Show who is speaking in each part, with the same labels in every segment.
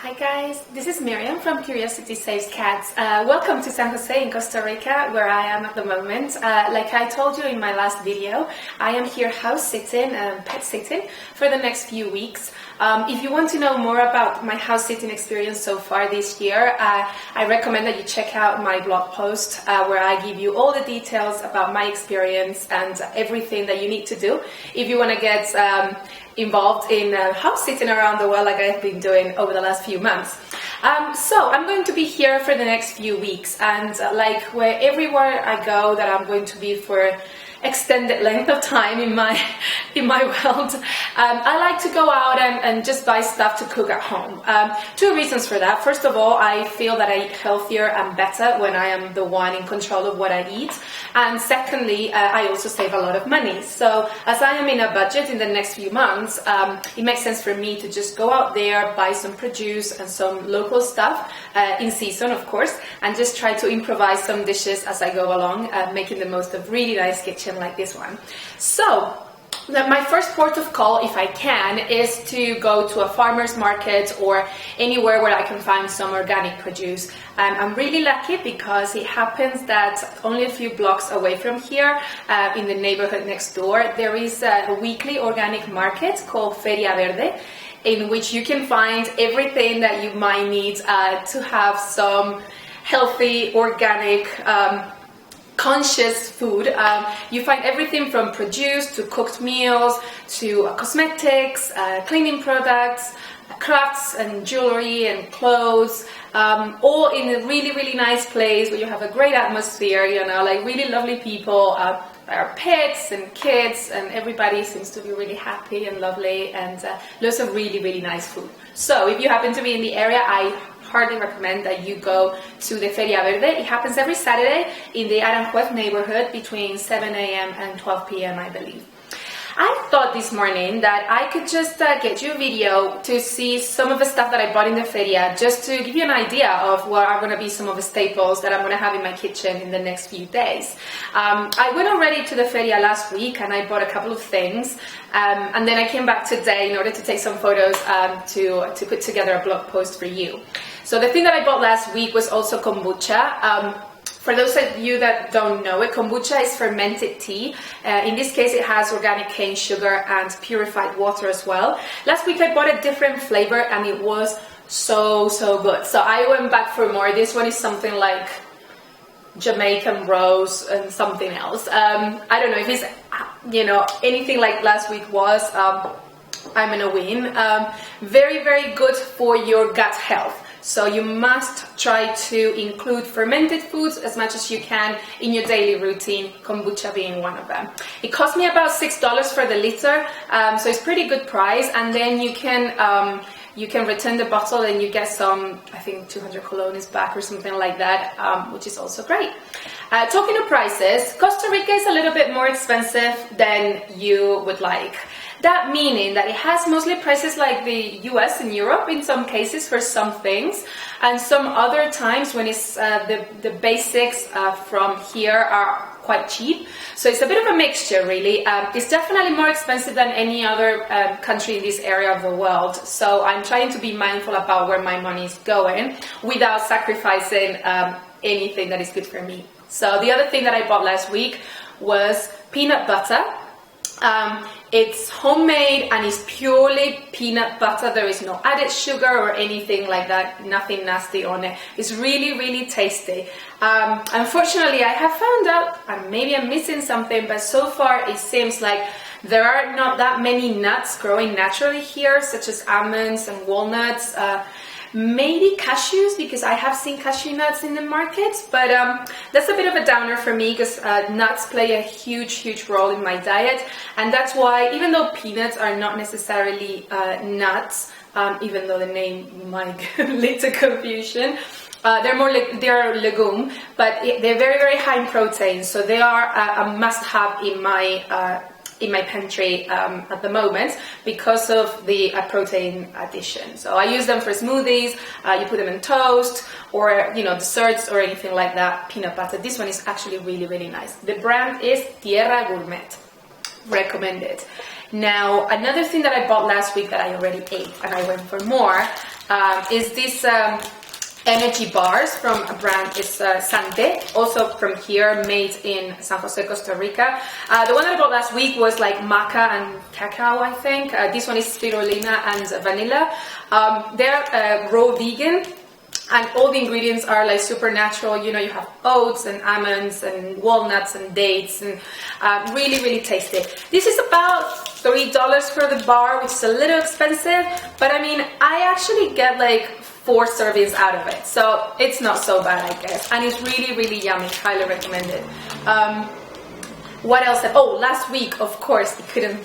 Speaker 1: Hi guys, this is Miriam from Curiosity Saves Cats. Welcome to San Jose in Costa Rica, where I am at the moment. Like I told you in my last video, I am here house sitting, pet sitting, for the next few weeks. If you want to know more about my house sitting experience so far this year, I recommend that you check out my blog post where I give you all the details about my experience and everything that you need to do if you want to get involved in house sitting around the world like I've been doing over the last few months. So I'm going to be here for the next few weeks, and everywhere I go that I'm going to be for extended length of time in my world, I like to go out and just buy stuff to cook at home. Two reasons for that. First of all, I feel that I eat healthier and better when I am the one in control of what I eat, and secondly, I also save a lot of money. So as I am in a budget in the next few months, it makes sense for me to just go out there, buy some produce and some local stuff, in season of course, and just try to improvise some dishes as I go along, making the most of really nice kitchen like this one. So my first port of call, if I can, is to go to a farmer's market or anywhere where I can find some organic produce. I'm really lucky because it happens that only a few blocks away from here, in the neighborhood next door, there is a weekly organic market called Feria Verde, in which you can find everything that you might need to have some healthy, organic, conscious food. You find everything from produce to cooked meals to cosmetics, cleaning products, crafts and jewelry and clothes, all in a really, really nice place where you have a great atmosphere, you know, like really lovely people. There are pets and kids, and everybody seems to be really happy and lovely, and lots of really, really nice food. So if you happen to be in the area, I hardly recommend that you go to the Feria Verde. It happens every Saturday in the Aranjuez neighborhood between 7 a.m. and 12 p.m. I believe. I thought this morning that I could just get you a video to see some of the stuff that I bought in the feria, just to give you an idea of what are going to be some of the staples that I'm going to have in my kitchen in the next few days. I went already to the feria last week and I bought a couple of things, and then I came back today in order to take some photos to put together a blog post for you. So the thing that I bought last week was also kombucha. For those of you that don't know it, kombucha is fermented tea. In this case, it has organic cane sugar and purified water as well. Last week, I bought a different flavor and it was so good. So I went back for more. This one is something like Jamaican rose and something else. I don't know if it's, anything like last week was. I'm gonna win. Very, very good for your gut health. So you must try to include fermented foods as much as you can in your daily routine, kombucha being one of them. It cost me about $6 for the liter, so it's pretty good price, and then you can return the bottle and you get some, I think 200 colones back or something like that, which is also great. Talking of prices, Costa Rica is a little bit more expensive than you would like. That meaning that it has mostly prices like the US and Europe in some cases for some things, and some other times when it's the basics from here are quite cheap. So it's a bit of a mixture really. It's definitely more expensive than any other country in this area of the world. So I'm trying to be mindful about where my money is going without sacrificing anything that is good for me. So the other thing that I bought last week was peanut butter. It's homemade and it's purely peanut butter. There is no added sugar or anything like that, nothing nasty on it. It's really, really tasty. Unfortunately, I have found out, and maybe I'm missing something, but so far it seems like there are not that many nuts growing naturally here, such as almonds and walnuts. Maybe cashews, because I have seen cashew nuts in the market, but that's a bit of a downer for me because nuts play a huge role in my diet, and that's why, even though peanuts are not necessarily nuts, even though the name might lead to confusion, they're a legume, but they're very high in protein, so they are a must-have in my pantry at the moment because of the protein addition. So I use them for smoothies, you put them in toast, or desserts or anything like that. Peanut butter. This one is actually really nice. The brand is Tierra Gourmet. Recommended. Now, another thing that I bought last week that I already ate and I went for more is this energy bars from a brand. It's Sante, also from here, made in San Jose, Costa Rica. The one that I bought last week was like maca and cacao, I think. This one is spirulina and vanilla. They're raw vegan. And all the ingredients are like super natural. You know, you have oats and almonds and walnuts and dates, and really, really tasty. This is about $3 for the bar, which is a little expensive, but I mean, I actually get like 4 servings out of it, so it's not so bad, I guess. And it's really, really yummy. Highly recommend it. What else? Oh, last week, of course, I couldn't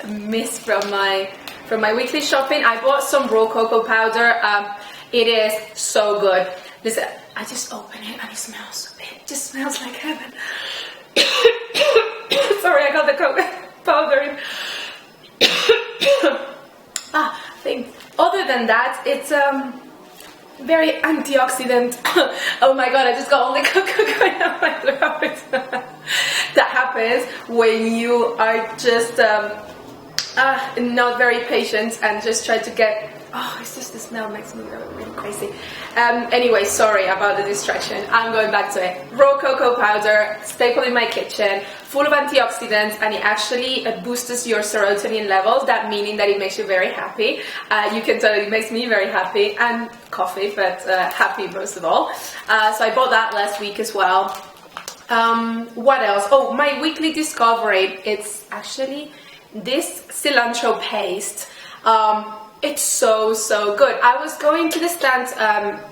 Speaker 1: miss from my weekly shopping. I bought some raw cocoa powder. It is so good. Listen, I just opened it and it just smells like heaven. Sorry, I got the cocoa powder in. I think other than that, it's very antioxidant. Oh my god, I just got all the cocoa going out my throat. That happens when you are just not very patient and just try to get. Oh, it's just the smell makes me really crazy. Anyway, sorry about the distraction. I'm going back to it. Raw cocoa powder, staple in my kitchen, full of antioxidants, and it actually boosts your serotonin levels. That meaning that it makes you very happy. You can tell it makes me very happy, and coffee, but happy most of all. So I bought that last week as well. What else? Oh, my weekly discovery. It's actually this cilantro paste. It's so good. I was going to the stand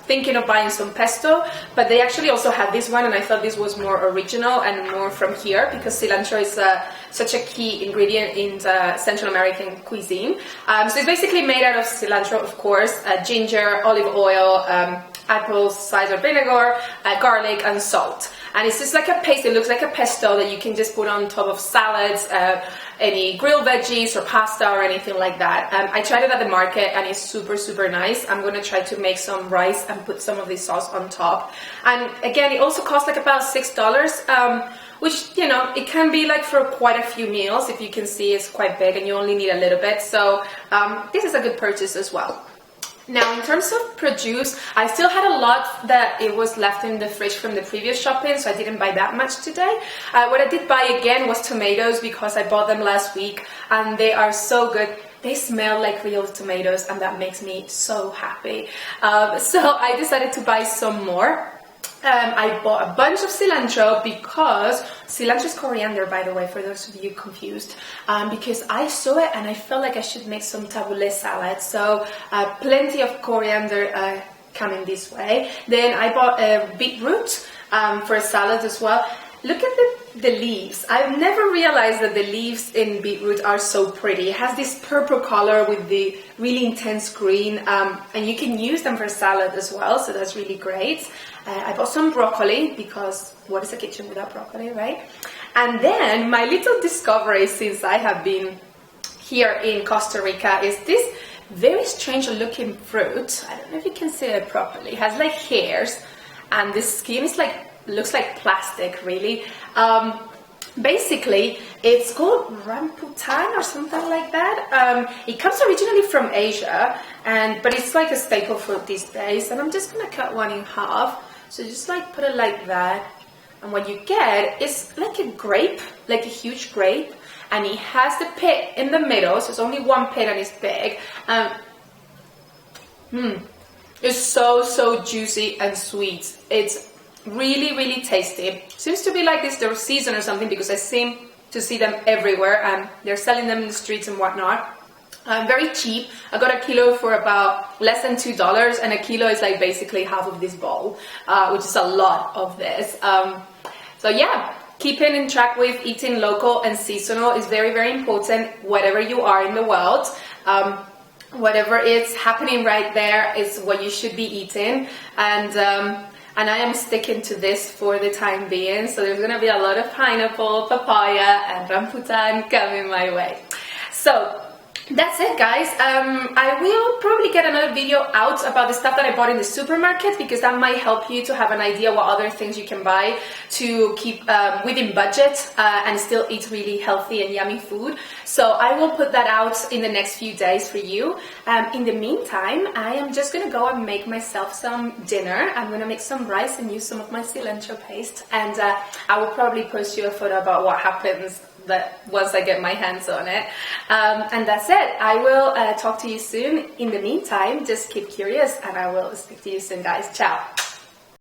Speaker 1: thinking of buying some pesto, but they actually also had this one, and I thought this was more original and more from here, because cilantro is such a key ingredient in the Central American cuisine. So it's basically made out of cilantro, of course, ginger, olive oil, apple cider vinegar, garlic, and salt. And it's just like a paste. It looks like a pesto that you can just put on top of salads, any grilled veggies or pasta or anything like that. I tried it at the market and it's super nice. I'm going to try to make some rice and put some of this sauce on top. And again, it also costs like about $6, which, you know, it can be like for quite a few meals. If you can see, it's quite big and you only need a little bit. So this is a good purchase as well. Now, in terms of produce, I still had a lot that it was left in the fridge from the previous shopping, so I didn't buy that much today. What I did buy again was tomatoes, because I bought them last week and they are so good. They smell like real tomatoes and that makes me so happy. So I decided to buy some more. I bought a bunch of cilantro, because cilantro is coriander, by the way, for those of you confused, because I saw it and I felt like I should make some tabbouleh salad. So plenty of coriander coming this way. Then I bought beetroot for a salad as well. Look at the leaves. I've never realized that the leaves in beetroot are so pretty. It has this purple color with the really intense green, and you can use them for salad as well, so that's really great. I bought some broccoli, because what is a kitchen without broccoli, right? And then my little discovery since I have been here in Costa Rica is this very strange looking fruit. I don't know if you can see it properly. It has like hairs, and the skin is like, looks like plastic, really. Basically, it's called rambutan or something like that. It comes originally from Asia, but it's like a staple fruit these days. And I'm just gonna cut one in half. So just like put it like that. And what you get is like a grape, like a huge grape, and it has the pit in the middle. So it's only one pit and it's big. It's so juicy and sweet. It's really tasty. Seems to be like this their season or something, because I seem to see them everywhere and they're selling them in the streets and whatnot. Very cheap. I got a kilo for about less than $2, and a kilo is like basically half of this bowl, which is a lot of this. So yeah, keeping in track with eating local and seasonal is very important wherever you are in the world. Whatever is happening right there is what you should be eating, and I am sticking to this for the time being. So there's gonna be a lot of pineapple, papaya, and rambutan coming my way. So That's it, guys. I will probably get another video out about the stuff that I bought in the supermarket, because that might help you to have an idea what other things you can buy to keep within budget and still eat really healthy and yummy food. So I will put that out in the next few days for you. In the meantime, I am just going to go and make myself some dinner. I'm going to make some rice and use some of my cilantro paste, and I will probably post you a photo about what happens that once I get my hands on it. And that's it. I will talk to you soon. In the meantime, just keep curious, and I will speak to you soon, guys. Ciao.